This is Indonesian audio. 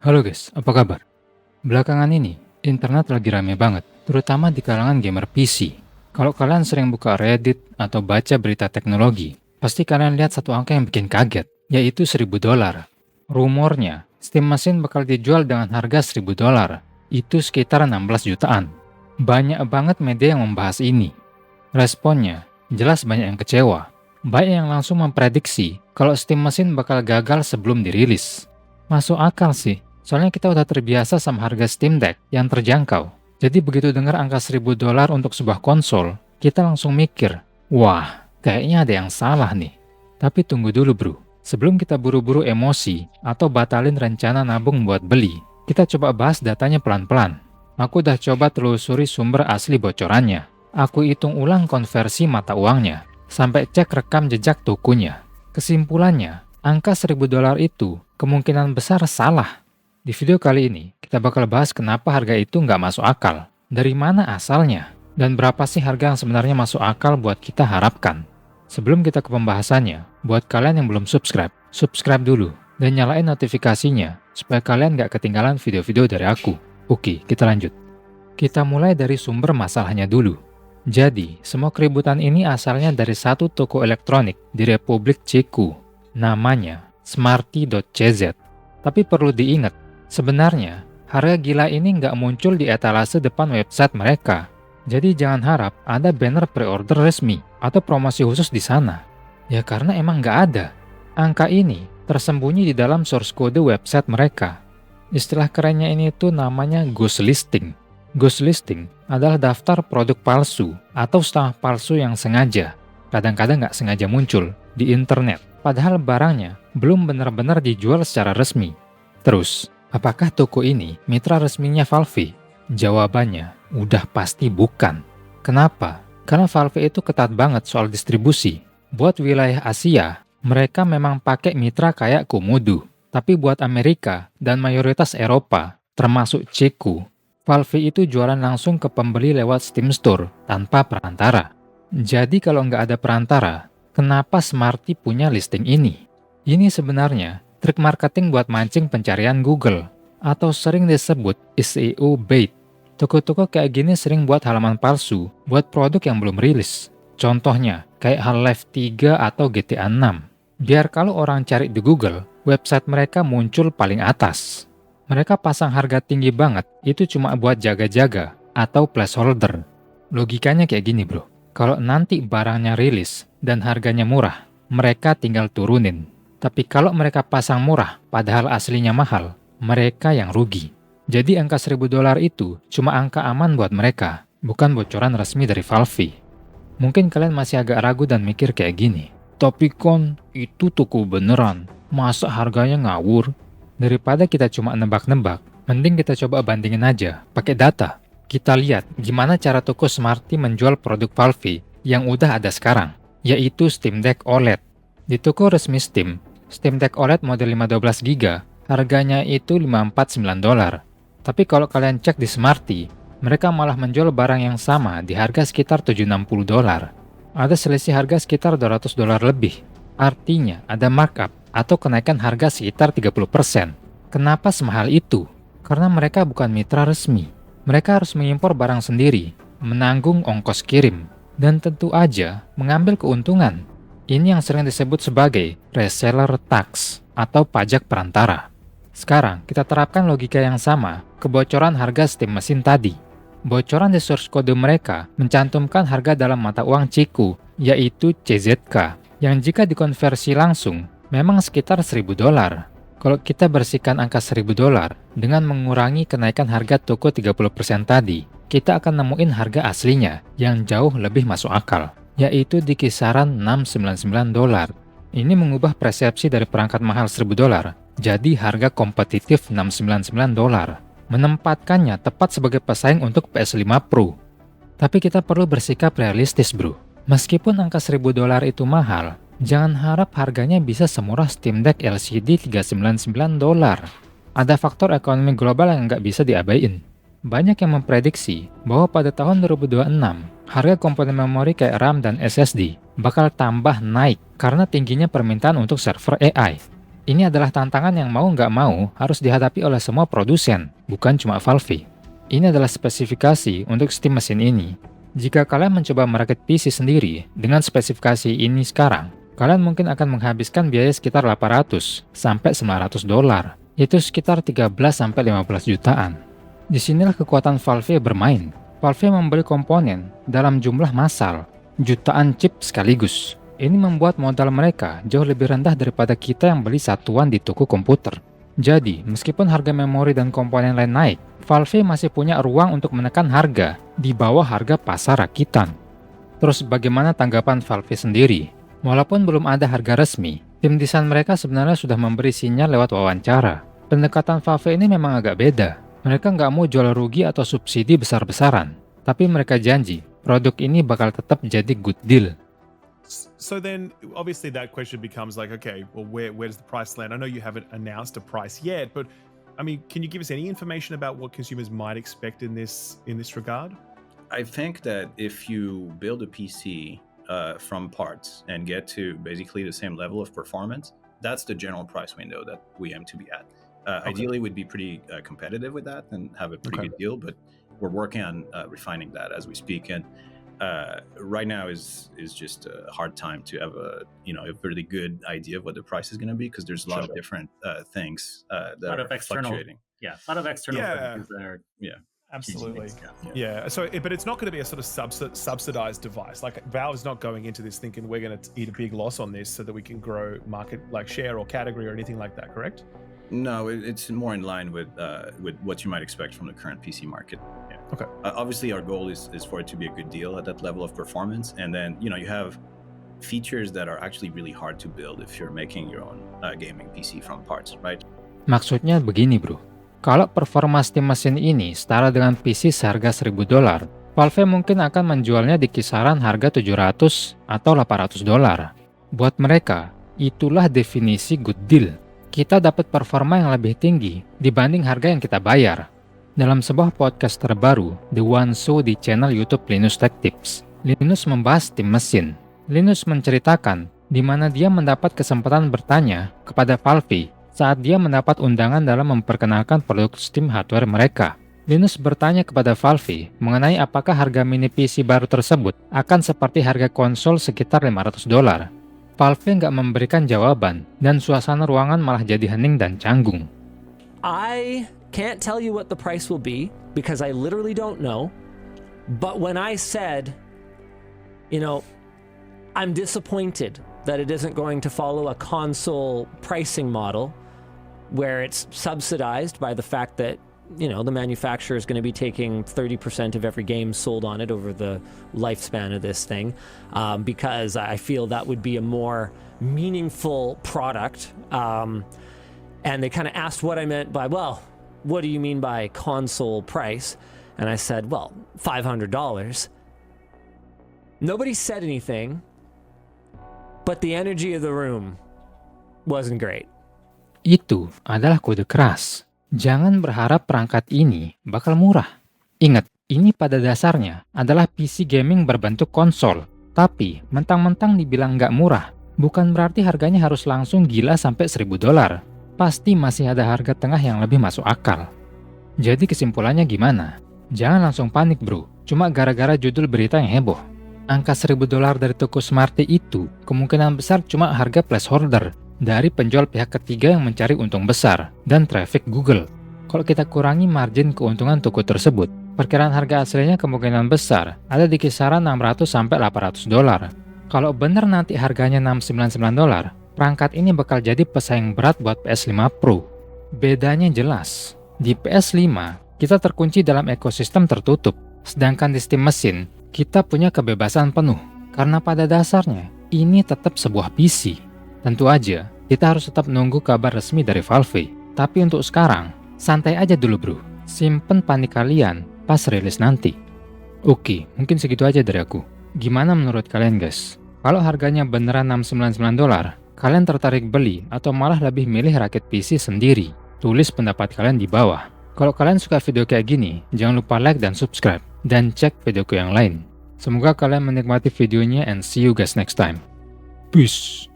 Halo guys, apa kabar? Belakangan ini, internet lagi rame banget, terutama di kalangan gamer PC. Kalau kalian sering buka Reddit atau baca berita teknologi, pasti kalian lihat satu angka yang bikin kaget, yaitu $1.000. Rumornya, Steam Machine bakal dijual dengan harga $1.000. Itu sekitar 16 jutaan. Banyak banget media yang membahas ini. Responnya, jelas banyak yang kecewa. Banyak yang langsung memprediksi kalau Steam Machine bakal gagal sebelum dirilis. Masuk akal sih. Soalnya kita udah terbiasa sama harga Steam Deck yang terjangkau. Jadi begitu dengar angka $1.000 untuk sebuah konsol, kita langsung mikir, wah, kayaknya ada yang salah nih. Tapi tunggu dulu bro, sebelum kita buru-buru emosi atau batalin rencana nabung buat beli, kita coba bahas datanya pelan-pelan. Aku udah coba telusuri sumber asli bocorannya. Aku hitung ulang konversi mata uangnya, sampai cek rekam jejak tokonya. Kesimpulannya, angka $1.000 itu kemungkinan besar salah. Di video kali ini, kita bakal bahas kenapa harga itu nggak masuk akal, dari mana asalnya, dan berapa sih harga yang sebenarnya masuk akal buat kita harapkan. Sebelum kita ke pembahasannya, buat kalian yang belum subscribe, subscribe dulu, dan nyalain notifikasinya, supaya kalian nggak ketinggalan video-video dari aku. Oke, kita lanjut. Kita mulai dari sumber masalahnya dulu. Jadi, semua keributan ini asalnya dari satu toko elektronik di Republik Ceko, namanya Smarty.cz. Tapi perlu diingat, sebenarnya, harga gila ini nggak muncul di etalase depan website mereka. Jadi jangan harap ada banner pre-order resmi atau promosi khusus di sana. Ya karena emang nggak ada. Angka ini tersembunyi di dalam source code website mereka. Istilah kerennya ini tuh namanya ghost listing. Ghost listing adalah daftar produk palsu atau setengah palsu yang sengaja, kadang-kadang nggak sengaja muncul di internet. Padahal barangnya belum benar-benar dijual secara resmi. Terus, apakah toko ini mitra resminya Valve? Jawabannya udah pasti bukan. Kenapa? Karena Valve itu ketat banget soal distribusi. Buat wilayah Asia, mereka memang pakai mitra kayak Komodo. Tapi buat Amerika dan mayoritas Eropa, termasuk Ceko, Valve itu jualan langsung ke pembeli lewat Steam Store tanpa perantara. Jadi kalau nggak ada perantara, kenapa Smarty punya listing ini? Ini sebenarnya trik marketing buat mancing pencarian Google, atau sering disebut SEO bait. Toko-toko kayak gini sering buat halaman palsu buat produk yang belum rilis. Contohnya, kayak Half-Life 3 atau GTA 6. Biar kalau orang cari di Google, website mereka muncul paling atas. Mereka pasang harga tinggi banget, itu cuma buat jaga-jaga atau placeholder. Logikanya kayak gini bro, kalau nanti barangnya rilis dan harganya murah, mereka tinggal turunin. Tapi kalau mereka pasang murah, padahal aslinya mahal, mereka yang rugi. Jadi angka $1.000 itu cuma angka aman buat mereka, bukan bocoran resmi dari Valve. Mungkin kalian masih agak ragu dan mikir kayak gini, tapi kon, itu toko beneran, masa harganya ngawur? Daripada kita cuma nebak-nebak, mending kita coba bandingin aja, pakai data. Kita lihat gimana cara toko Smarty menjual produk Valve yang udah ada sekarang, yaitu Steam Deck OLED. Di toko resmi Steam, Steam Deck OLED model 512GB harganya itu $549. Tapi kalau kalian cek di Smarty, mereka malah menjual barang yang sama di harga sekitar $760. Ada selisih harga sekitar $200 lebih. Artinya ada markup atau kenaikan harga sekitar 30%. Kenapa semahal itu? Karena mereka bukan mitra resmi. Mereka harus mengimpor barang sendiri, menanggung ongkos kirim, dan tentu aja mengambil keuntungan. Ini yang sering disebut sebagai reseller tax atau pajak perantara. Sekarang kita terapkan logika yang sama ke bocoran harga Steam Machine tadi. Bocoran di source code mereka mencantumkan harga dalam mata uang Ceko, yaitu CZK, yang jika dikonversi langsung memang sekitar $1.000. Kalau kita bersihkan angka $1.000 dengan mengurangi kenaikan harga toko 30% tadi, kita akan nemuin harga aslinya yang jauh lebih masuk akal, yaitu di kisaran $699. Ini mengubah persepsi dari perangkat mahal $1.000 jadi harga kompetitif $699, menempatkannya tepat sebagai pesaing untuk PS5 Pro. Tapi kita perlu bersikap realistis bro. Meskipun angka $1.000 itu mahal, jangan harap harganya bisa semurah Steam Deck LCD $399. Ada faktor ekonomi global yang nggak bisa diabaiin. Banyak yang memprediksi bahwa pada tahun 2026, harga komponen memori kayak RAM dan SSD bakal tambah naik karena tingginya permintaan untuk server AI. Ini adalah tantangan yang mau nggak mau harus dihadapi oleh semua produsen, bukan cuma Valve. Ini adalah spesifikasi untuk Steam Machine ini. Jika kalian mencoba merakit PC sendiri dengan spesifikasi ini sekarang, kalian mungkin akan menghabiskan biaya sekitar 800 sampai 900 dolar. Itu sekitar 13 sampai 15 jutaan. Disinilah kekuatan Valve bermain. Valve membeli komponen dalam jumlah massal, jutaan chip sekaligus. Ini membuat modal mereka jauh lebih rendah daripada kita yang beli satuan di toko komputer. Jadi, meskipun harga memori dan komponen lain naik, Valve masih punya ruang untuk menekan harga di bawah harga pasar rakitan. Terus bagaimana tanggapan Valve sendiri? Walaupun belum ada harga resmi, tim desain mereka sebenarnya sudah memberi sinyal lewat wawancara. Pendekatan Valve ini memang agak beda. Mereka nggak mau jual rugi atau subsidi besar-besaran. Tapi mereka janji, produk ini bakal tetap jadi good deal. So then, obviously, that question becomes like, okay, well, where does the price land? I know you haven't announced a price yet, but I mean, can you give us any information about what consumers might expect in this regard? I think that if you build a PC from parts and get to basically the same level of performance, that's the general price window that we aim to be at. Ideally, we'd be pretty competitive with that and have a pretty good deal, but we're working on refining that as we speak. And right now is just a hard time to have a really good idea of what the price is going to be, because there's a lot of different things that are fluctuating. A lot of external factors that are absolutely but it's not going to be a sort of subsidized device. Like, Valve's not going into this thinking we're going to eat a big loss on this so that we can grow market like share or category or anything like that, correct? No, it's more in line with what you might expect from the current PC market. Okay. Obviously, our goal is for it to be a good deal at that level of performance, and then you have features that are actually really hard to build if you're making your own gaming PC from parts, right? Maksudnya begini, bro. Kalau performa Steam Machine ini setara dengan PC seharga 1.000 dolar, Valve mungkin akan menjualnya di kisaran harga 700 atau 800 dolar. Buat mereka, itulah definisi good deal. Kita dapat performa yang lebih tinggi dibanding harga yang kita bayar. Dalam sebuah podcast terbaru, The One Show di channel YouTube Linus Tech Tips, Linus membahas Steam Machine. Linus menceritakan di mana dia mendapat kesempatan bertanya kepada Valve saat dia mendapat undangan dalam memperkenalkan produk Steam hardware mereka. Linus bertanya kepada Valve mengenai apakah harga mini PC baru tersebut akan seperti harga konsol sekitar 500 dolar. Valve nggak memberikan jawaban, dan suasana ruangan malah jadi hening dan canggung. I can't tell you what the price will be because I literally don't know. But when I said, I'm disappointed that it isn't going to follow a console pricing model where it's subsidized by the fact that the manufacturer is going to be taking 30% of every game sold on it over the lifespan of this thing, because I feel that would be a more meaningful product. And they kind of asked what I meant by, well, what do you mean by console price? And I said, well, $500. Nobody said anything, but the energy of the room wasn't great. Itu adalah kode keras. Jangan berharap perangkat ini bakal murah. Ingat, ini pada dasarnya adalah PC gaming berbentuk konsol. Tapi, mentang-mentang dibilang nggak murah, bukan berarti harganya harus langsung gila sampai 1.000 dolar. Pasti masih ada harga tengah yang lebih masuk akal. Jadi kesimpulannya gimana? Jangan langsung panik, bro. Cuma gara-gara judul berita yang heboh. Angka 1.000 dolar dari toko Smarty itu kemungkinan besar cuma harga placeholder dari penjual pihak ketiga yang mencari untung besar dan traffic Google. Kalau kita kurangi margin keuntungan toko tersebut, perkiraan harga aslinya kemungkinan besar ada di kisaran 600 sampai 800 dolar. Kalau benar nanti harganya 699 dolar, perangkat ini bakal jadi pesaing berat buat PS5 Pro. Bedanya jelas. Di PS5, kita terkunci dalam ekosistem tertutup, sedangkan di Steam Machine, kita punya kebebasan penuh. Karena pada dasarnya, ini tetap sebuah PC. Tentu aja, kita harus tetap nunggu kabar resmi dari Valve. Tapi untuk sekarang, santai aja dulu, bro. Simpen panik kalian pas rilis nanti. Oke, mungkin segitu aja dari aku. Gimana menurut kalian, guys? Kalau harganya beneran 699 dolar, kalian tertarik beli atau malah lebih milih rakit PC sendiri? Tulis pendapat kalian di bawah. Kalau kalian suka video kayak gini, jangan lupa like dan subscribe. Dan cek videoku yang lain. Semoga kalian menikmati videonya and see you guys next time. Peace.